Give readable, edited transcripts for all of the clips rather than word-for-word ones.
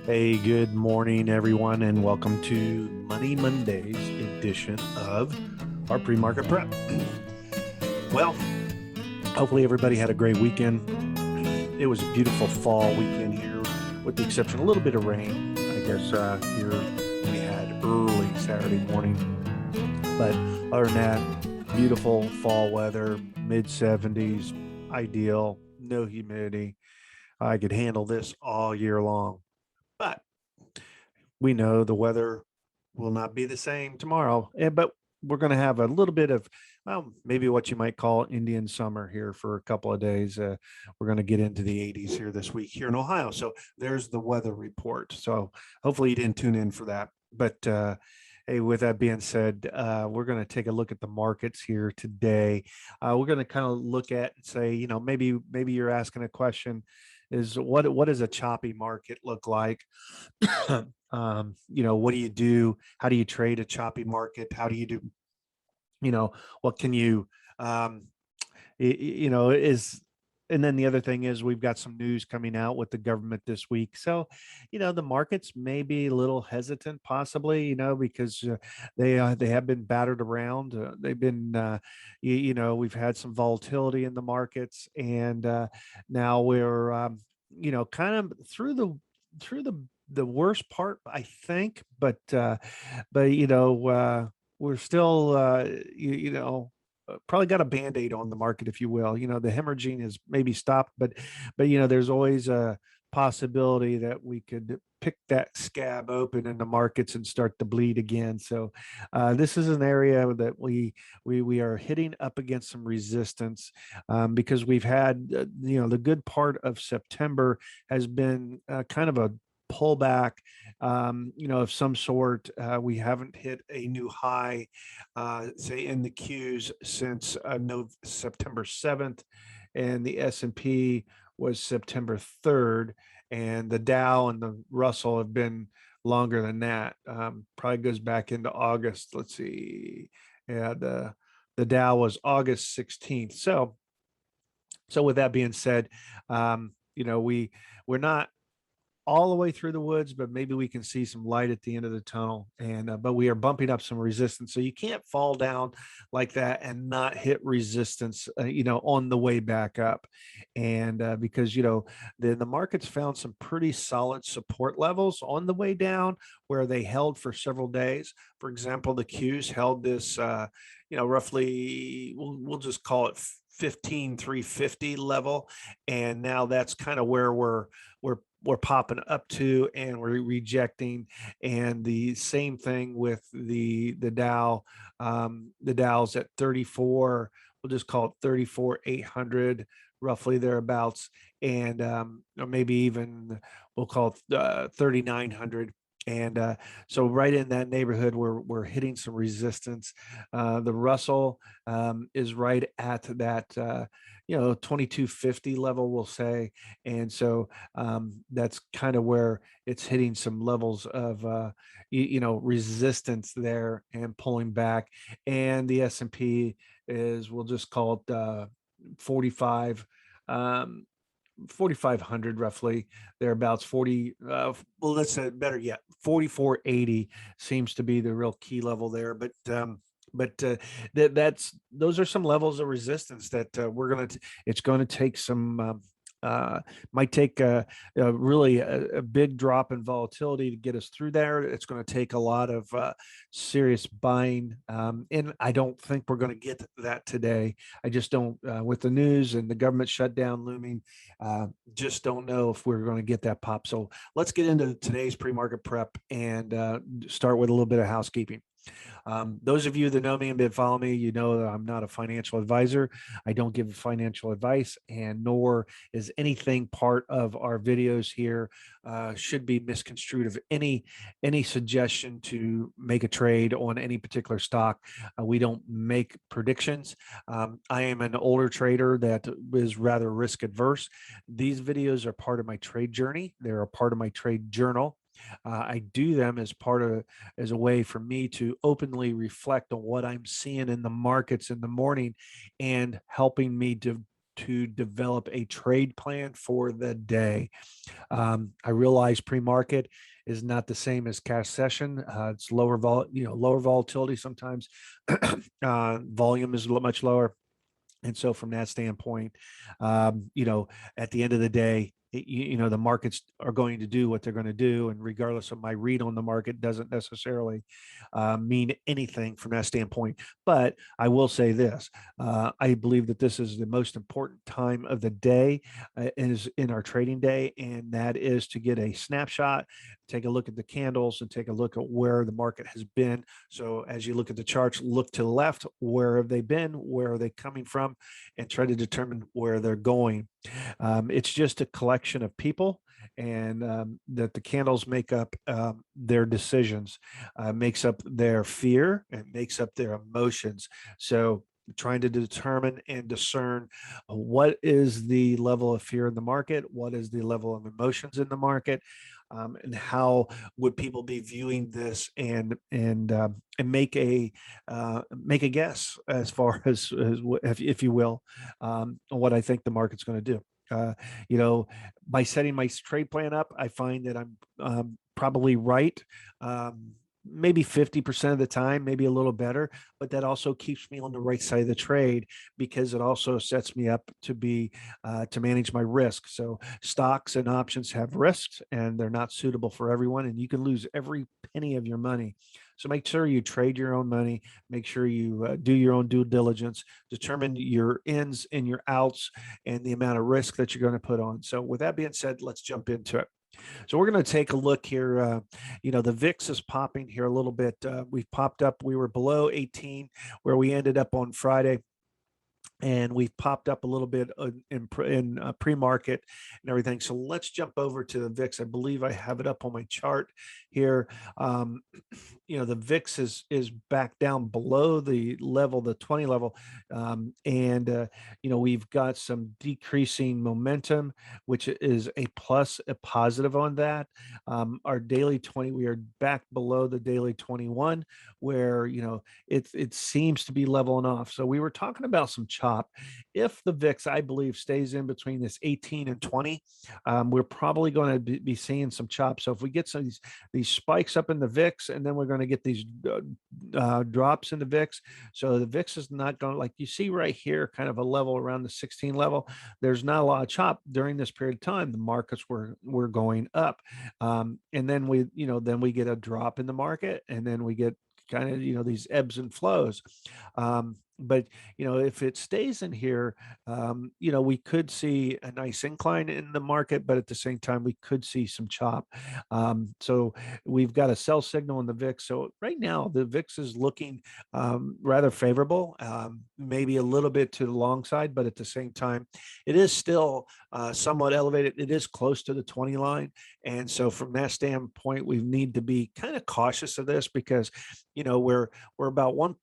Hey, good morning, everyone, and welcome to Money Mondays edition of our pre-market prep. Well, hopefully everybody had a great weekend. It was a beautiful fall weekend here, with the exception of a little bit of rain. I guess here we had early Saturday morning, but other than that, beautiful fall weather, mid 70s, ideal, no humidity. I could handle this all year long, but we know the weather will not be the same tomorrow. But we're going to have a little bit of, well, maybe what you might call Indian summer here for a couple of days. We're going to get into the 80s here this week here in Ohio. So there's the weather report. So hopefully you didn't tune in for that. But hey, with that being said, we're going to take a look at the markets here today. We're going to kind of look at, say, maybe you're asking a question, is what does a choppy market look like? What do you do? How do you trade a choppy market? How do you do, what can you, um, is, and then the other thing is we've got some news coming out with the government this week. So, the markets may be a little hesitant, possibly, because they have been battered around. They've been, we've had some volatility in the markets, and now we're, kind of through the worst part, I think. But we're still, probably got a band-aid on the market, if you will. The hemorrhaging is maybe stopped, but there's always a possibility that we could pick that scab open in the markets and start to bleed again. So this is an area that we are hitting up against some resistance, because we've had, the good part of September has been kind of a pullback, of some sort. We haven't hit a new high, say in the Qs since September 7th, and the S&P was September 3rd, and the Dow and the Russell have been longer than that. Probably goes back into August. Let's see. Yeah, the Dow was August 16th. So with that being said, we're not all the way through the woods, but maybe we can see some light at the end of the tunnel. And but we are bumping up some resistance, so you can't fall down like that and not hit resistance, on the way back up. And because the markets found some pretty solid support levels on the way down, where they held for several days. For example, the Qs held this, roughly, we'll just call it 15,350 level, and now that's kind of where we're popping up to, and we're rejecting. And the same thing with the Dow. The Dow's at 34. We'll just call it 34,800, roughly thereabouts, and or maybe even we'll call it 3,900. And so right in that neighborhood, we're hitting some resistance. The Russell is right at that 2250 level, we'll say. And so that's kind of where it's hitting some levels of resistance there and pulling back. And the S&P is, we'll just call it 45, 4,500, roughly thereabouts. 40, well, let's say better yet, 4480 seems to be the real key level there. But those are some levels of resistance that it's going to take some, might take really a big drop in volatility to get us through there. It's going to take a lot of serious buying, and I don't think we're going to get that today. I just don't, with the news and the government shutdown looming, just don't know if we're going to get that pop. So let's get into today's pre-market prep and start with a little bit of housekeeping. Those of you that know me and been following me, you know that I'm not a financial advisor. I don't give financial advice, and nor is anything part of our videos here should be misconstrued of any suggestion to make a trade on any particular stock. We don't make predictions. I am an older trader that is rather risk adverse. These videos are part of my trade journey. They're a part of my trade journal. I do them as a way for me to openly reflect on what I'm seeing in the markets in the morning, and helping me to to develop a trade plan for the day. I realize pre-market is not the same as cash session. It's lower volatility sometimes. Volume is much lower. And so from that standpoint, at the end of the day, the markets are going to do what they're going to do. And regardless of my read on the market doesn't necessarily mean anything from that standpoint. But I will say this, I believe that this is the most important time of the day is in our trading day. And that is to get a snapshot, take a look at the candles and take a look at where the market has been. So as you look at the charts, look to the left, where have they been? Where are they coming from? And try to determine where they're going. It's just a collection of people, and that the candles make up their decisions, makes up their fear, and makes up their emotions. So trying to determine and discern what is the level of fear in the market, what is the level of emotions in the market, and how would people be viewing this, and make a guess as far as if you will, what I think the market's going to do. Uh, by setting my trade plan up, I find that I'm probably right. Maybe 50% of the time, maybe a little better, but that also keeps me on the right side of the trade because it also sets me up to manage my risk. So stocks and options have risks and they're not suitable for everyone, and you can lose every penny of your money. So make sure you trade your own money, make sure you do your own due diligence, determine your ins and your outs and the amount of risk that you're going to put on. So with that being said, let's jump into it. So we're going to take a look here. The VIX is popping here a little bit. We've popped up. We were below 18 where we ended up on Friday. And we've popped up a little bit in pre-market and everything. So let's jump over to the VIX. I believe I have it up on my chart here. The VIX is back down below the 20 level. We've got some decreasing momentum, which is a positive on that. Our daily 20, we are back below the daily 21 where, it seems to be leveling off. So we were talking about some chop. If the VIX, I believe, stays in between this 18 and 20, we're probably going to be seeing some chop. So if we get some these spikes up in the VIX, and then we're going to get these drops in the VIX. So the VIX is not going to, like you see right here, kind of a level around the 16 level. There's not a lot of chop during this period of time. The markets were going up, and then we get a drop in the market, and then we get kind of these ebbs and flows. But if it stays in here, we could see a nice incline in the market, but at the same time we could see some chop. So we've got a sell signal in the VIX. So right now the VIX is looking rather favorable, maybe a little bit to the long side, but at the same time it is still somewhat elevated. It is close to the 20 line, and so from that standpoint we need to be kind of cautious of this because we're about one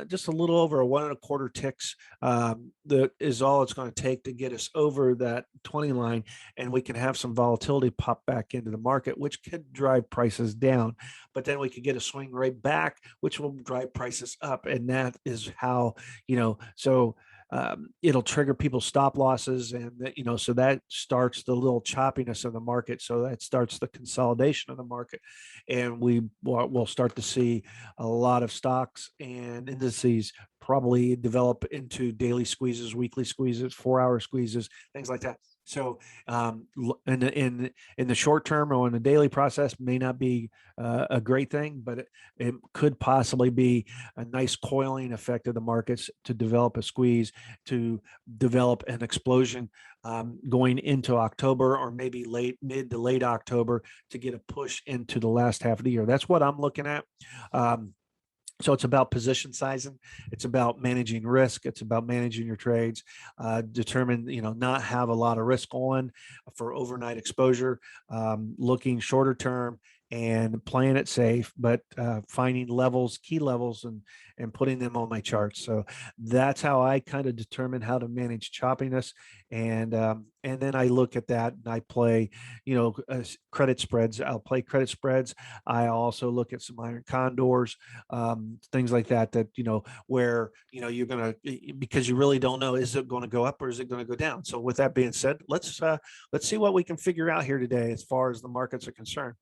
just a little over a 1.25 ticks. That is all it's going to take to get us over that 20 line, and we can have some volatility pop back into the market, which could drive prices down. But then we could get a swing right back, which will drive prices up, and that is how so. It'll trigger people's stop losses, and so that starts the little choppiness of the market. So that starts the consolidation of the market, and we'll start to see a lot of stocks and indices probably develop into daily squeezes, weekly squeezes, 4-hour squeezes, things like that. So in the short term or in the daily process may not be a great thing, but it could possibly be a nice coiling effect of the markets to develop a squeeze, to develop an explosion going into October, or maybe mid to late October, to get a push into the last half of the year. That's what I'm looking at. So it's about position sizing. It's about managing risk. It's about managing your trades, determine, not have a lot of risk on for overnight exposure, looking shorter term and playing it safe, but finding key levels and putting them on my charts. So that's how I kind of determine how to manage choppiness. and then I look at that and I play, credit spreads. I'll play credit spreads. I also look at some iron condors, things like that. That where you're gonna, because you really don't know, is it going to go up or is it going to go down? So with that being said, let's see what we can figure out here today as far as the markets are concerned.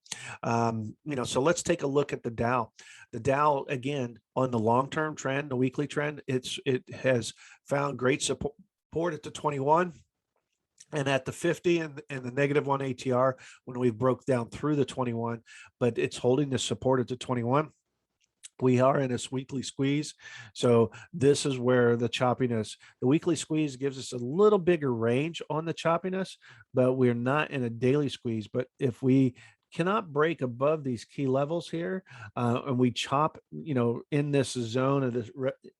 So let's take a look at the Dow. The Dow, again, on the long-term trend, the weekly trend, it has found great support at the 21 and at the 50 and the -1 ATR when we broke down through the 21, but it's holding the support at the 21. We are in this weekly squeeze. So this is where the choppiness, the weekly squeeze gives us a little bigger range on the choppiness, but we're not in a daily squeeze. But if we cannot break above these key levels here, and we chop, in this zone of this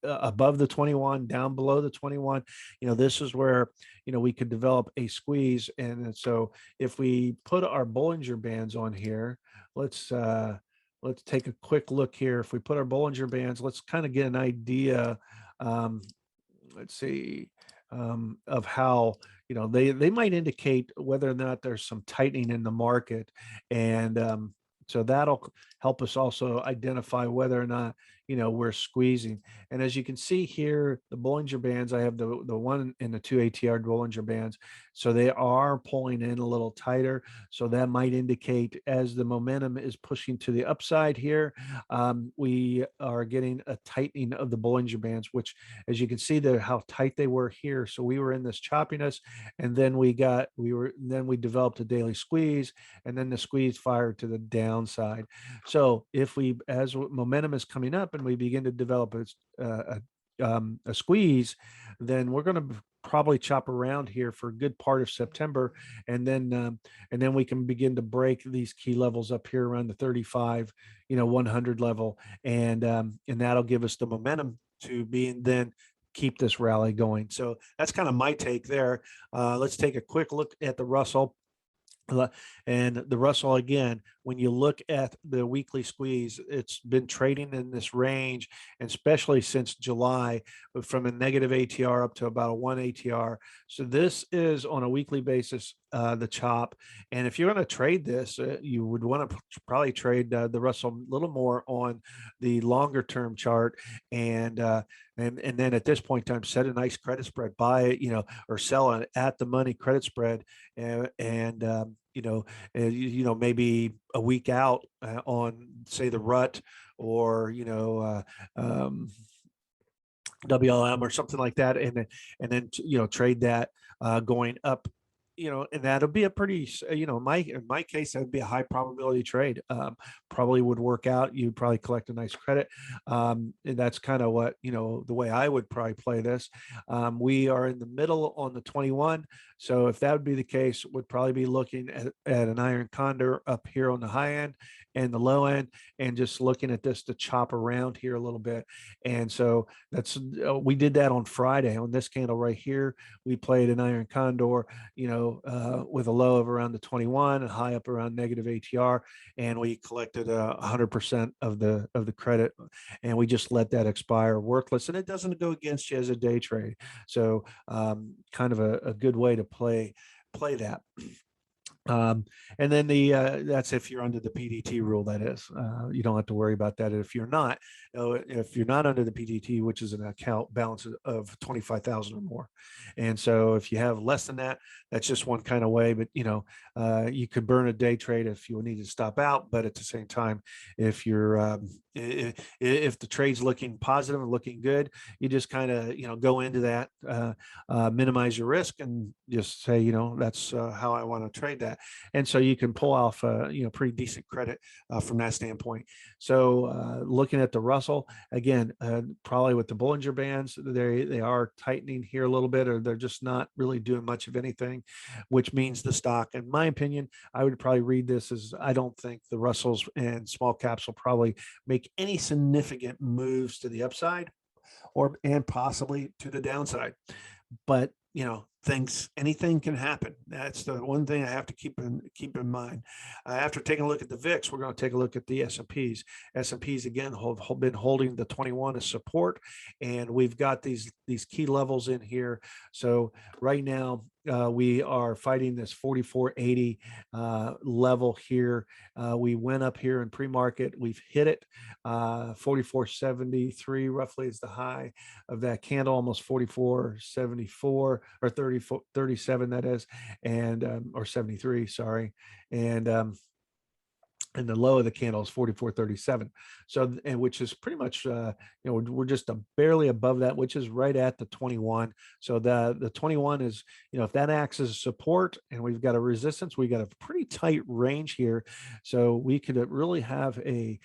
above the 21, down below the 21, this is where, we could develop a squeeze. And so if we put our Bollinger Bands on here, let's take a quick look here. If we put our Bollinger Bands, let's kind of get an idea. Um, let's see, of how, they might indicate whether or not there's some tightening in the market. And so that'll help us also identify whether or not, we're squeezing. And as you can see here, the Bollinger Bands, I have the 1 and the 2 ATR Bollinger Bands. So they are pulling in a little tighter. So that might indicate, as the momentum is pushing to the upside here, we are getting a tightening of the Bollinger Bands, which, as you can see there, how tight they were here. So we were in this choppiness, and then we developed a daily squeeze, and then the squeeze fired to the downside. So as momentum is coming up and we begin to develop a squeeze, then we're going to probably chop around here for a good part of September, and then we can begin to break these key levels up here around the 35, 100 level, and that'll give us the momentum to then keep this rally going. So that's kind of my take there. Let's take a quick look at the Russell. And the Russell, again, when you look at the weekly squeeze, it's been trading in this range, and especially since July, from a negative ATR up to about a 1 ATR. So this is on a weekly basis, the chop. And if you're going to trade this, you would want to probably trade the Russell a little more on the longer term chart. And then at this point in time, set a nice credit spread, buy it, or sell it at the money credit spread, maybe a week out on, say, the rut, or WLM or something like that, and then trade that going up, and that'll be a pretty, in my case, that would be a high probability trade. Probably would work out. You'd probably collect a nice credit. And that's kind of what, the way I would probably play this. We are in the middle on the 21. So if that would be the case, would probably be looking at an iron condor up here on the high end and the low end, and just looking at this to chop around here a little bit. And so we did that on Friday on this candle right here. We played an iron condor, with a low of around the 21 and high up around negative ATR, and we collected 100% of the credit, and we just let that expire worthless, and it doesn't go against you as a day trade. So kind of a good way to play that. And then that's if you're under the PDT rule, that is. You don't have to worry about that. If you're not under the PDT, which is an account balance of 25,000 or more. And so if you have less than that, that's just one kind of way. But you could burn a day trade if you need to stop out. But at the same time, if the trade's looking positive and looking good, you just kind of go into that, minimize your risk, and just say, that's how I want to trade that. And so you can pull off pretty decent credit from that standpoint. So looking at the Russell again, probably with the Bollinger Bands, they are tightening here a little bit, or they're just not really doing much of anything, which means the stock, in my opinion, I would probably read this as, I don't think the Russells and small caps will probably make any significant moves to the upside and possibly to the downside. But anything can happen. That's the one thing I have to keep in mind. After taking a look at the VIX, we're going to take a look at the S&Ps. S&Ps again have been holding the 21 as support, and we've got these key levels in here. So right now, we are fighting this 44.80 level here. We went up here in pre-market. We've hit it. 44.73 roughly is the high of that candle, almost 44.74 or 37 that is, and or 73, sorry. And the low of the candle is 44.37. So, and which is pretty much, we're just barely above that, which is right at the 21. So the 21 is, if that acts as support and we've got a resistance, we got a pretty tight range here. So we could really have a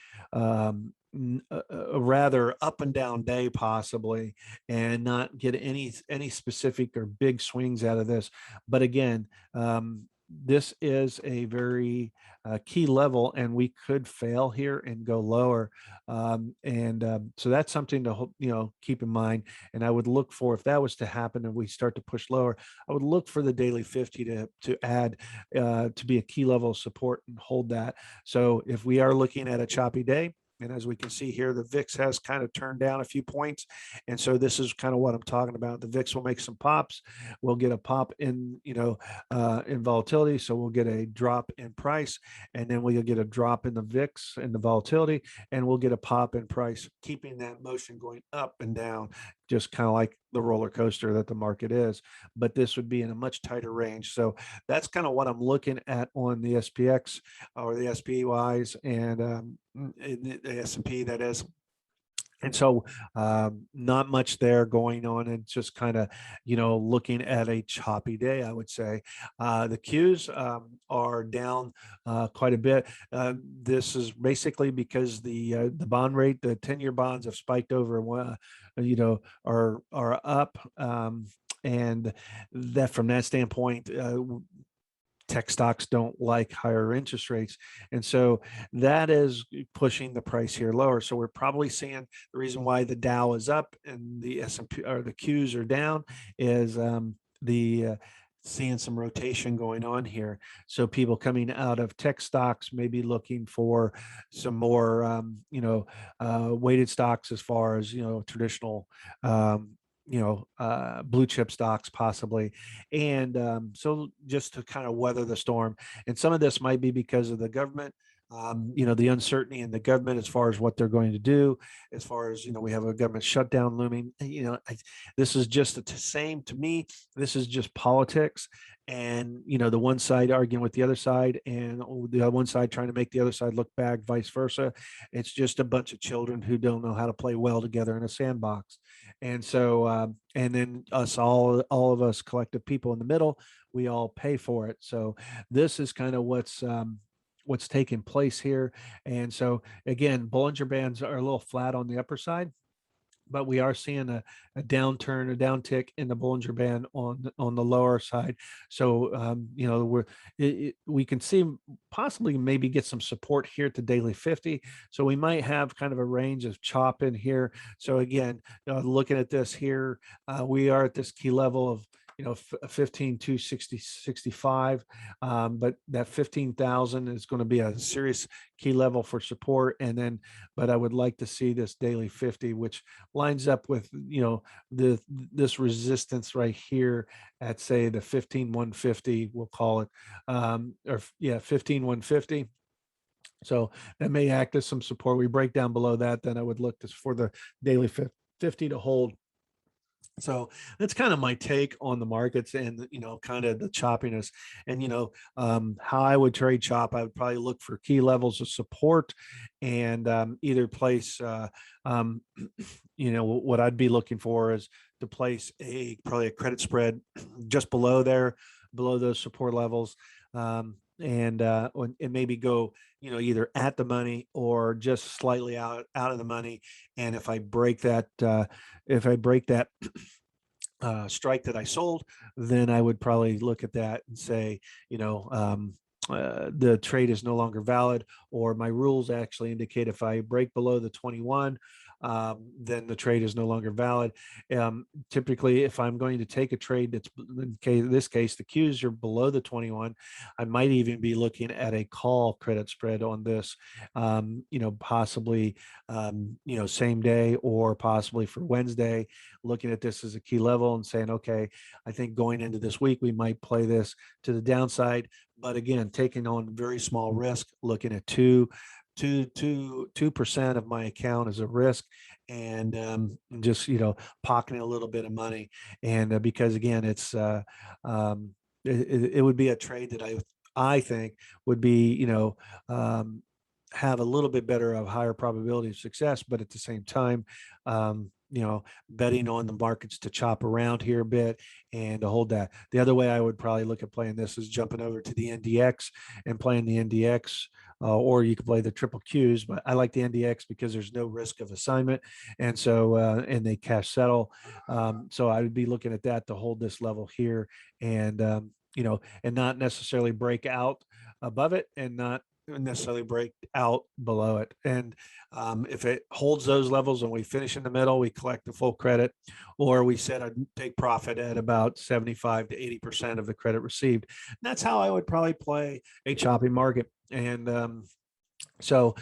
rather up and down day possibly, and not get any specific or big swings out of this. But again, this is a very key level, and we could fail here and go lower. So that's something to keep in mind. And I would look for, if that was to happen and we start to push lower, I would look for the daily 50 to add to be a key level of support and hold that. So if we are looking at a choppy day, and as we can see here, the VIX has kind of turned down a few points. And so this is kind of what I'm talking about. The VIX will make some pops. We'll get a pop in volatility. So we'll get a drop in price, and then we'll get a drop in the VIX and the volatility, and we'll get a pop in price, keeping that motion going up and down, just kind of like the roller coaster that the market is. But this would be in a much tighter range. So that's kind of what I'm looking at on the SPX or the SPYs and the S&P, that is. And so not much there going on, and just kind of, looking at a choppy day, I would say. The Qs are down quite a bit. This is basically because the bond rate, the 10-year bonds have spiked over, are up. And that, from that standpoint, tech stocks don't like higher interest rates. And so that is pushing the price here lower. So we're probably seeing the reason why the Dow is up and the S&P or the Qs are down is seeing some rotation going on here. So people coming out of tech stocks may be looking for some more, weighted stocks as far as, traditional, blue chip stocks possibly. And so just to kind of weather the storm. And some of this might be because of the government, the uncertainty in the government as far as what they're going to do, as far as, we have a government shutdown looming. This is just the same to me. This is just politics. And, the one side arguing with the other side, and the one side trying to make the other side look bad, vice versa. It's just a bunch of children who don't know how to play well together in a sandbox. And so, and then all of us collective people in the middle, we all pay for it. So this is kind of what's taking place here. And so again, Bollinger Bands are a little flat on the upper side, but we are seeing a downturn, a downtick in the Bollinger Band on the lower side. So we can see possibly maybe get some support here at the daily 50. So we might have kind of a range of chop in here. So again, looking at this here, we are at this key level of 15,265, but that 15,000 is going to be a serious key level for support. And then, but I would like to see this daily 50, which lines up with this resistance right here at, say, the 15,150, we'll call it, 15,150. So that may act as some support. We break down below that, then I would look for the daily 50 to hold. So that's kind of my take on the markets and, kind of the choppiness. And, how I would trade chop, I would probably look for key levels of support and either place, what I'd be looking for is to place probably a credit spread just below those support levels. And maybe go, either at the money or just slightly out of the money. And if I break that, strike that I sold, then I would probably look at that and say, the trade is no longer valid, or my rules actually indicate if I break below the 21, then the trade is no longer valid. Typically, if I'm going to take a trade that's in this case, the Qs are below the 21, I might even be looking at a call credit spread on this, possibly, same day or possibly for Wednesday, looking at this as a key level and saying, okay, I think going into this week, we might play this to the downside. But again, taking on very small risk, looking at 2% of my account as a risk, and just pocketing a little bit of money. And because again, it would be a trade that I think would be have a little bit better of higher probability of success, but at the same time, betting on the markets to chop around here a bit and to hold that. The other way I would probably look at playing this is jumping over to the NDX and playing the NDX, or you could play the triple Qs, but I like the NDX because there's no risk of assignment. And so, and they cash settle. So I would be looking at that to hold this level here, and, and not necessarily break out above it and not necessarily break out below it. And if it holds those levels and we finish in the middle, we collect the full credit, or we set a take profit at about 75 to 80% of the credit received. And that's how I would probably play a choppy market. And so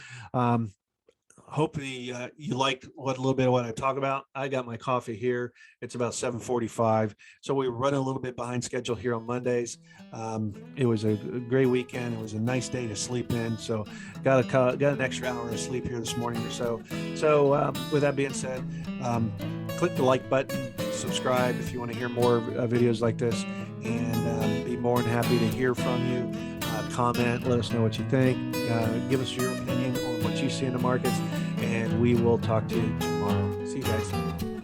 hopefully you liked a little bit of what I talk about. I got my coffee here. It's about 7:45. So we were running a little bit behind schedule here on Mondays. It was a great weekend. It was a nice day to sleep in. So got an extra hour of sleep here this morning or so. So with that being said, click the like button, subscribe if you want to hear more videos like this, and be more than happy to hear from you. Comment, let us know what you think. Give us your opinion on what you see in the markets, and we will talk to you tomorrow. See you guys.